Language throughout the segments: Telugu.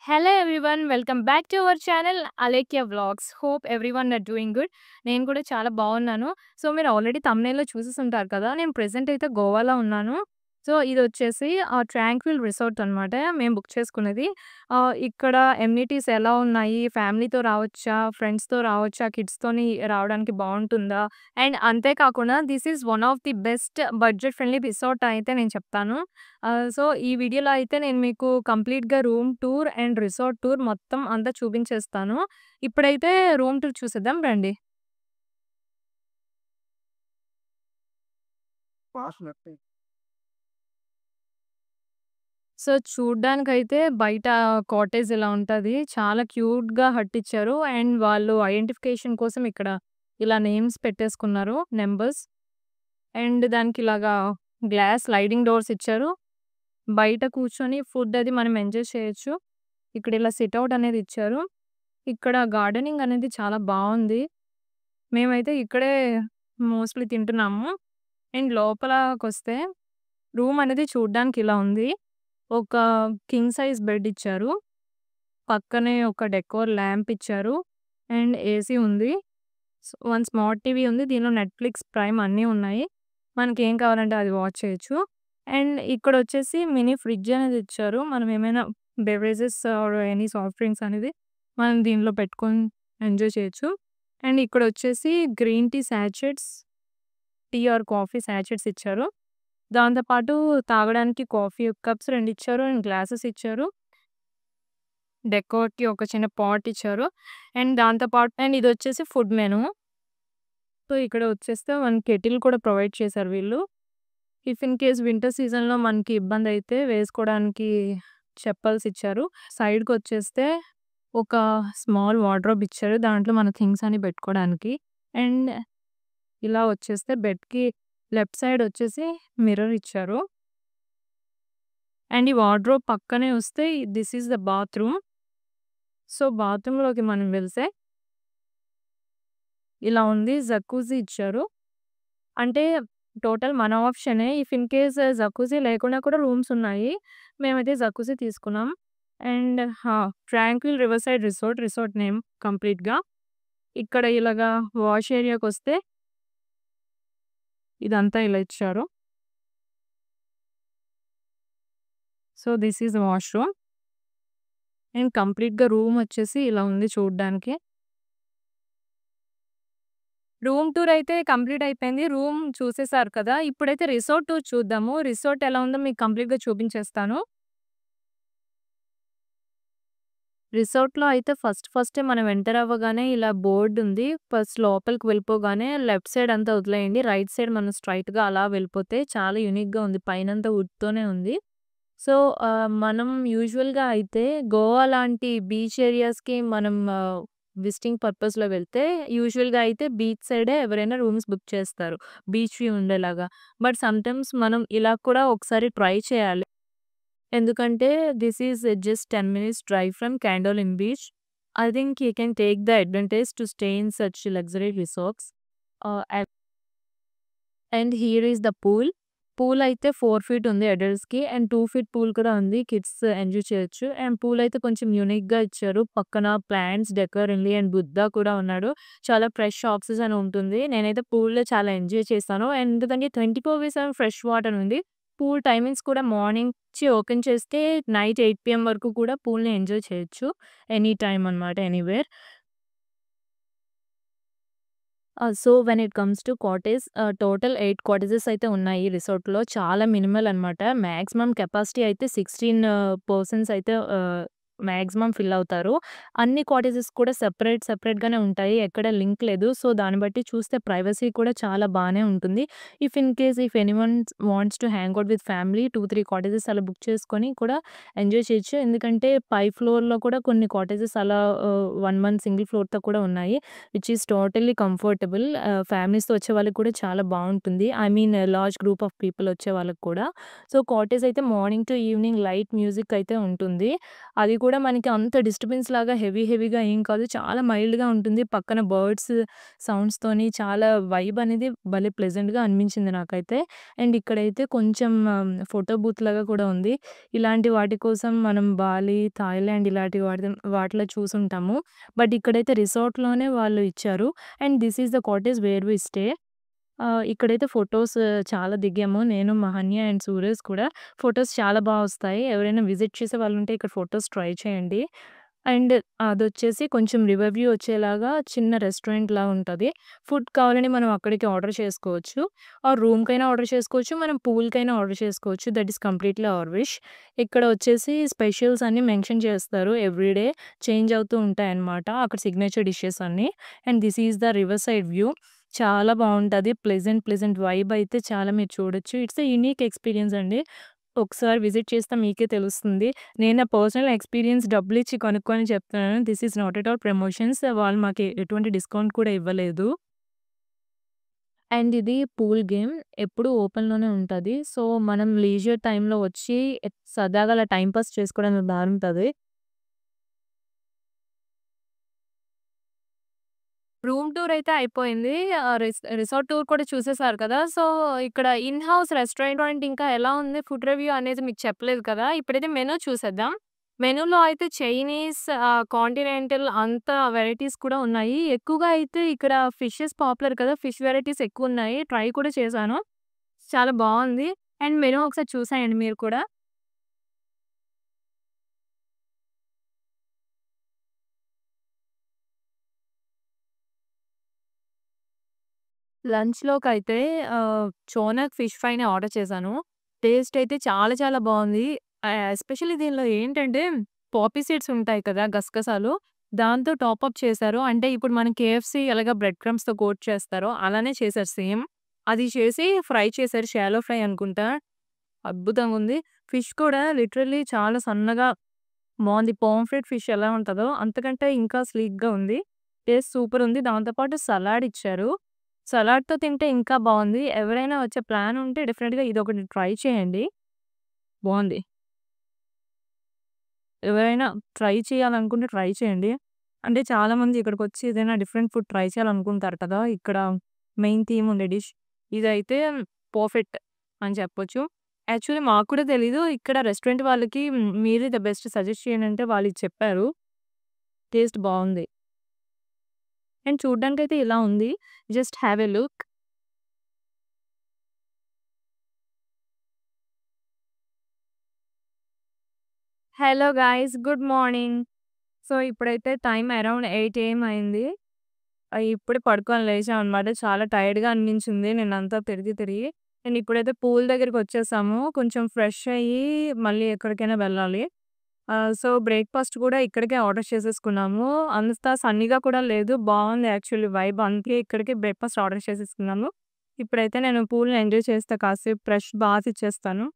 Hello everyone, welcome back to our channel Alekia Vlogs. Hope everyone are doing good. నేను కూడా చాలా బాగున్నాను. సో, మీరు ఆల్రెడీ థంబ్‌నెయిల్‌లో చూసేసుంటారు కదా! నేను ప్రెజెంట్ అయితే గోవాలో ఉన్నాను. సో, ఇదొచ్చేసి ట్రాంక్విల్ రిసార్ట్ అనమాట. మేము బుక్ చేసుకున్నది. ఇక్కడ ఎమ్యూనిటీస్ ఎలా ఉన్నాయి? ఫ్యామిలీతో రావచ్చా? ఫ్రెండ్స్‌తో రావచ్చా? కిడ్స్‌తోని రావడానికి బావుంటుందా? అండ్ అంతే కాకుండా this is one of the best budget friendly resort అయితే నేను చెప్తాను. సో, ఈ వీడియోలో అయితే నేను మీకు కంప్లీట్‌గా room tour and resort tour మొత్తం అంతా చూపించేస్తాను. ఇప్పుడైతే రూమ్ టూర్ చూసేద్దాం రండి. సో, చూడ్డానికైతే బయట కాటేజ్ ఇలా ఉంటది. చాలా క్యూట్‌గా హట్టిచ్చారు. అండ్ వాళ్ళు ఐడెంటిఫికేషన్ కోసం ఇక్కడ ఇలా నేమ్స్ పెట్టేసుకున్నారు. నంబర్స్. అండ్ దానికిలాగా గ్లాస్ స్లైడింగ్ డోర్స్ ఇచ్చారు. బయట కూర్చొని ఫుడ్ అది మనం ఎంజాయ్ చేయొచ్చు. ఇక్కడ ఇలా సిట్ ఔట్ అనేది ఇచ్చారు. ఇక్కడ గార్డెనింగ్ అనేది చాలా బావుంది. మేమైతే ఇక్కడే మోస్ట్‌లీ తింటున్నాము. అండ్ లోపలకొస్తే రూమ్ అనేది చూడ్డానికి ఇలా ఉంది. ఒక కింగ్ సైజ్ బెడ్ ఇచ్చారు. పక్కనే ఒక డెకోర్ ల్యాంప్ ఇచ్చారు. అండ్ ఏసీ ఉంది. వన్ స్మార్ట్ టీవీ ఉంది. దీనిలో నెట్‌ఫ్లిక్స్, ప్రైమ్ అన్నీ ఉన్నాయి. మనకేం కావాలంటే అది వాచ్ చేయొచ్చు. అండ్ ఇక్కడొచ్చేసి మినీ ఫ్రిడ్జ్ అనేది ఇచ్చారు. మనం ఏమైనా beverages or any soft drinks అనేది మనం దీనిలో పెట్టుకొని ఎంజాయ్ చేయొచ్చు. అండ్ ఇక్కడొచ్చేసి green tea sachets, tea or coffee sachets ఇచ్చారు. దాంతో పాటు తాగడానికి కాఫీ కప్స్ 2 ఇచ్చారు. అండ్ గ్లాసెస్ ఇచ్చారు. డెకోర్‌కి ఒక చిన్న పాట్ ఇచ్చారు. అండ్ దాంతో పాటు అండ్ ఇదొచ్చేసి ఫుడ్ మెను. సో, ఇక్కడ వచ్చేస్తే మనకి కెటిల్ కూడా ప్రొవైడ్ చేశారు వీళ్ళు. ఇఫ్ ఇన్ కేస్ వింటర్ సీజన్‌లో మనకి ఇబ్బందైతే వేసుకోవడానికి చెప్పల్స్ ఇచ్చారు. సైడ్‌కొచ్చేస్తే ఒక స్మాల్ వార్డ్‌రోబ్ ఇచ్చారు. దాంట్లో మన థింగ్స్ అన్ని పెట్టుకోవడానికి. అండ్ ఇలా వచ్చేస్తే బెడ్‌కి లెఫ్ట్ సైడ్ వచ్చేసి మిర్రర్ ఇచ్చారు. అండ్ ఈ వార్డ్‌రోబ్ పక్కనే వస్తే this is the bathroom. So, బాత్రూమ్‌లోకి మనం వెళ్తే ఇలా ఉంది. జకూజీ ఇచ్చారు. అంటే టోటల్ మన ఆప్షనే. ఇఫ్ ఇన్ కేస్ జకూజీ లేకుండా కూడా రూమ్స్ ఉన్నాయి. మేమైతే జకూజీ తీసుకున్నాం. And tranquil river side resort, resort name కంప్లీట్‌గా. ఇక్కడ ఇలాగా వాష్ ఏరియాకొస్తే ఇదంతా ఇలా ఇచ్చారు. So, this is washroom. And కంప్లీట్‌గా రూమ్ వచ్చేసి ఇలా ఉంది చూడ్డానికి. రూమ్ టూర్ అయితే కంప్లీట్ అయిపోయింది. రూమ్ చూసేసారు కదా! ఇప్పుడైతే రిసార్ట్ టూర్ చూద్దాము. రిసార్ట్ ఎలా ఉందో మీకు కంప్లీట్‌గా చూపించేస్తాను. రిసార్ట్‌లో అయితే ఫస్టే మనం ఎంటర్ అవ్వగానే ఇలా బోర్డ్ ఉంది. ఫస్ట్ లోపలికి వెళ్ళిపోగానే లెఫ్ట్ సైడ్ అంతా వదిలేయండి. రైట్ సైడ్ మనం స్ట్రెయిట్‌గా అలా వెళ్ళిపోతే చాలా యూనిక్‌గా ఉంది. పైనంతా వుడ్‌తోనే ఉంది. సో, మనం యూజువల్‌గా అయితే గోవా లాంటి బీచ్ ఏరియాస్‌కి మనం విజిటింగ్ పర్పస్‌లో వెళ్తే యూజువల్‌గా అయితే బీచ్ సైడే ఎవరైనా రూమ్స్ బుక్ చేస్తారు. బీచ్ వ్యూ ఉండేలాగా. బట్ సమ్‌టైమ్స్ మనం ఇలా కూడా ఒకసారి ట్రై చేయాలి. ఎందుకంటే this is just 10 minutes drive from Candolim beach. I think you can take the advantage to stay in such luxury resorts. And here is the pool. Pool అయితే 4 ఫీట్ ఉంది అడల్ట్స్‌కి. అండ్ 2 ఫీట్ పూల్ కూడా ఉంది. కిడ్స్ ఎంజాయ్ చేయొచ్చు. అండ్ పూల్ అయితే కొంచెం యూనిక్‌గా ఇచ్చారు. పక్కన ప్లాంట్స్, డెకర్ ఉంది. అండ్ బుద్ధ కూడా ఉన్నాడు. చాలా ఫ్రెష్ ఆక్సిజన్ ఉంటుంది. నేనైతే పూల్‌లో చాలా ఎంజాయ్ చేశాను. అండ్ ఎందుకంటే 24/7 ఫ్రెష్ వాటర్ ఉంది. పూల్ టైమింగ్స్ కూడా మార్నింగ్ నుంచి ఓపెన్ చేస్తే నైట్ 8 పీఎం వరకు కూడా పూల్‌ని ఎంజాయ్ చేయొచ్చు. ఎనీ టైమ్ అనమాట anywhere. So, when it comes to cottage total 8 cottages అయితే ఉన్నాయి రిసార్ట్‌లో. చాలా మినిమల్ అనమాట. మాక్సిమం కెపాసిటీ అయితే 16 పర్సన్స్ అయితే మాక్సిమం ఫిల్ అవుతారు. అన్ని కాటేజెస్ కూడా సెపరేట్‌గానే ఉంటాయి. ఎక్కడ లింక్ లేదు. సో, దాన్ని బట్టి చూస్తే ప్రైవసీ కూడా చాలా బానే ఉంటుంది. If anyone wants to hang out with family 2, 3 cottages అలా బుక్ చేసుకొని కూడా ఎంజాయ్ చేయొచ్చు. ఎందుకంటే పై ఫ్లోర్‌లో కూడా కొన్ని కాటేజెస్ అలా 1 మంత్ సింగిల్ ఫ్లోర్‌తో కూడా ఉన్నాయి. Which is totally comfortable. ఫ్యామిలీస్‌తో వచ్చే వాళ్ళకి కూడా చాలా బావుంటుంది. I mean large group of people వచ్చే వాళ్ళకి కూడా. సో, కాటేజ్ అయితే morning to evening light music అయితే ఉంటుంది. అది కూడా మనకి అంత డిస్టర్బెన్స్ లాగా హెవీగా ఏం కాదు. చాలా మైల్డ్‌గా ఉంటుంది. పక్కన బర్డ్స్ సౌండ్స్‌తోని చాలా వైబ్ అనేది భలే ప్లెజెంట్‌గా అనిపించింది నాకైతే. అండ్ ఇక్కడైతే కొంచెం ఫోటో బూత్ లాగా కూడా ఉంది. ఇలాంటి వాటి కోసం మనం బాలి, థాయిలాండ్ ఇలాంటి వాటిలో చూసుంటాము. బట్ ఇక్కడైతే రిసార్ట్‌లోనే వాళ్ళు ఇచ్చారు. And this is the cottage where we stay. ఇక్కడైతే ఫోటోస్ చాలా దిగాము. నేను, మహన్య అండ్ సూరజ్ కూడా. ఫోటోస్ చాలా వస్తాయి. ఎవరైనా విజిట్ చేసే వాళ్ళుంటే ఇక్కడ ఫోటోస్ ట్రై చేయండి. అండ్ అదొచ్చేసి కొంచెం రివర్ వ్యూ వచ్చేలాగా చిన్న రెస్టారెంట్‌లా ఉంటది. ఫుడ్ కావాలని మనం అక్కడికి ఆర్డర్ చేసుకోవచ్చు. రూమ్‌కైనా ఆర్డర్ చేసుకోవచ్చు. మనం పూల్‌కైనా ఆర్డర్ చేసుకోవచ్చు. That is completely our wish. ఇక్కడ వచ్చేసి స్పెషల్స్ అన్నీ మెన్షన్ చేస్తారు. ఎవ్రీ డే చేంజ్ అవుతూ ఉంటాయన్నమాట. అక్కడ సిగ్నేచర్ డిషెస్ అన్నీ. And this is the river side view. చాలా బావుంటది. ప్లెజెంట్ వైబ్ అయితే చాలా మీరు చూడొచ్చు. ఇట్స్ ఎ యూనిక్ ఎక్స్‌పీరియన్స్ అండి. ఒకసారి విజిట్ చేస్తే మీకే తెలుస్తుంది. నేను నా పర్సనల్ ఎక్స్‌పీరియన్స్ డబ్బులిచ్చి కొనుక్కొని చెప్తున్నాను. This is not at all promotions. వాళ్ళు మాకు ఎటువంటి డిస్కౌంట్ కూడా ఇవ్వలేదు. అండ్ ఇది పూల్ గేమ్. ఎప్పుడూ ఓపెన్‌లోనే ఉంటది. సో, మనం లీజర్ టైమ్‌లో వచ్చి సరదాగా అలా టైమ్ పాస్ చేసుకోవడానికి బావుంటది. రూమ్ టూర్ అయితే అయిపోయింది. రిసార్ట్ టూర్ కూడా చూసేసారు కదా! సో, ఇక్కడ ఇన్ హౌస్ రెస్టారెంట్ ఇంకా ఎలా ఉంది ఫుడ్ రివ్యూ అనేది మీకు చెప్పలేదు కదా! ఇప్పుడైతే మెనూ చూసేద్దాం. మెనూలో అయితే చైనీస్, కాంటినెంటల్ అంత వెరైటీస్ కూడా ఉన్నాయి. ఎక్కువగా అయితే ఇక్కడ ఫిషెస్ పాపులర్ కదా! ఫిష్ వెరైటీస్ ఎక్కువున్నాయి. ట్రై కూడా చేశాను. చాలా బావుంది. అండ్ మెనూ ఒకసారి చూసేయండి మీరు కూడా. లంచ్‌లోకైతే చోనక్ ఫిష్ ఫ్రైని ఆర్డర్ చేశాను. టేస్ట్ అయితే చాలా బావుంది. ఎస్పెషల్లీ దీనిలో ఏంటంటే పాపీ సీడ్స్ ఉంటాయి కదా! గసగసాలు. దాంతో టాపప్ చేశారు. అంటే ఇప్పుడు మనం కేఎఫ్‌సీ ఎలాగా బ్రెడ్ క్రమ్స్‌తో కోట్ చేస్తారో అలానే చేశారు సేమ్. అది చేసి ఫ్రై చేశారు. షాలో ఫ్రై అనుకుంటా. అద్భుతంగుంది. ఫిష్ కూడా లిటరల్లీ చాలా సన్నగా బావుంది. పాంఫ్రెట్ ఫిష్ ఎలా ఉంటదో అంతకంటే ఇంకా స్లీక్‌గా ఉంది. టేస్ట్ సూపరుంది. దాంతో పాటు సలాడ్ ఇచ్చారు. సలాడ్‌తో తింటే ఇంకా బావుంది. ఎవరైనా వచ్చే ప్లాన్ ఉంటే డెఫినిట్‌గా ఇదొకటి ట్రై చేయండి. బావుంది. ఎవరైనా ట్రై చేయాలనుకుంటే ట్రై చేయండి. అంటే చాలామంది ఇక్కడికొచ్చి ఏదైనా డిఫరెంట్ ఫుడ్ ట్రై చేయాలనుకుంటారు కదా! ఇక్కడ మెయిన్ థీమ్ ఉండే డిష్. ఇదైతే పర్ఫెక్ట్ అని చెప్పొచ్చు. యాక్చువల్లీ మాకు కూడా తెలీదు. ఇక్కడ రెస్టారెంట్ వాళ్ళకి మీరే ద బెస్ట్ సజెస్ట్ చేయండి అంటే వాళ్ళిది చెప్పారు. టేస్ట్ బావుంది. అండ్ చూడ్డానికైతే ఇలా ఉంది. Just have a look. Hello guys good morning. So, ఇప్పుడైతే టైమ్ అరౌండ్ 8 AM అయింది. ఇప్పుడే పడుకొని లేచామనమాట. చాలా టైర్డ్‌గా అనిపించింది నిన్నంతా తిరిగి. అండ్ ఇప్పుడైతే పూల్ దగ్గరికొచ్చేసాము. కొంచెం ఫ్రెష్ అయ్యి మళ్ళీ ఎక్కడికైనా వెళ్ళాలి. సో, బ్రేక్‌ఫాస్ట్ కూడా ఇక్కడికే ఆర్డర్ చేసేసుకున్నాము. అంత సన్నీగా కూడా లేదు. బావుంది యాక్చువల్లీ వైబ్. అందుకే ఇక్కడికే బ్రేక్‌ఫాస్ట్ ఆర్డర్ చేసేసుకున్నాము. ఇప్పుడైతే నేను పూల్‌ని ఎంజాయ్ చేస్తా కాసేపు ఫ్రెష్ బాత్ ఇచ్చేస్తాను.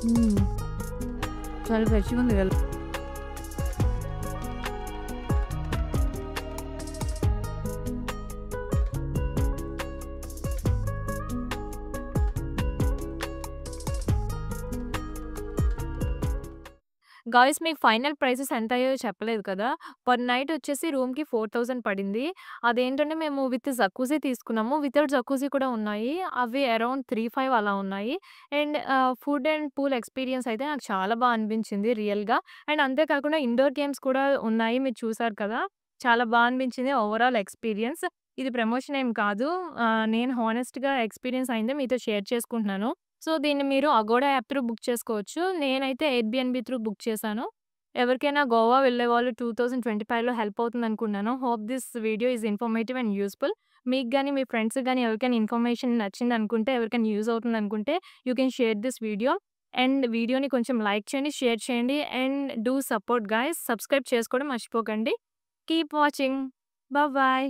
హ్మ్. చాలా ఫ్రెష్‌గా ఉంది కదా! గాయ్స్ మీకు ఫైనల్ ప్రైసెస్ ఎంతయ్యాయో చెప్పలేదు కదా! పర్ నైట్ వచ్చేసి రూమ్‌కి 4000 పడింది. అదేంటంటే మేము విత్ జకూజీ తీసుకున్నాము. వితౌట్ జకూజీ కూడా ఉన్నాయి. అవి అరౌండ్ 3,500 అలా ఉన్నాయి. And food and pool experience అయితే నాకు చాలా అనిపించింది రియల్‌గా. అండ్ అంతే కాకుండా ఇండోర్ గేమ్స్ కూడా ఉన్నాయి. మీరు చూసారు కదా! చాలా అనిపించింది ఓవరాల్ ఎక్స్‌పీరియన్స్. ఇది ప్రమోషన్ ఏం కాదు. నేను హానెస్ట్‌గా ఎక్స్‌పీరియన్స్ అయిందే మీతో షేర్ చేసుకుంటున్నాను. సో, దీన్ని మీరు అగోడా యాప్ త్రూ బుక్ చేసుకోవచ్చు. నేనైతే ఎయిర్‌బిఎన్‌బి త్రూ బుక్ చేశాను. ఎవరికైనా గోవా వెళ్ళేవాళ్ళు 2025లో హెల్ప్ అవుతుందనుకున్నాను. Hope this video is informative and useful. మీకు గాని, మీ ఫ్రెండ్స్‌కి గాని ఎవరికైనా ఇన్ఫర్మేషన్ నచ్చిందనుకుంటే, ఎవరికైనా యూజ్ అవుతుందనుకుంటే, you can share this video. And వీడియోని కొంచెం లైక్ చేయండి, షేర్ చేయండి and do support guys. Subscribe చేసుకోవడం మర్చిపోకండి. Keep watching. బాయ్.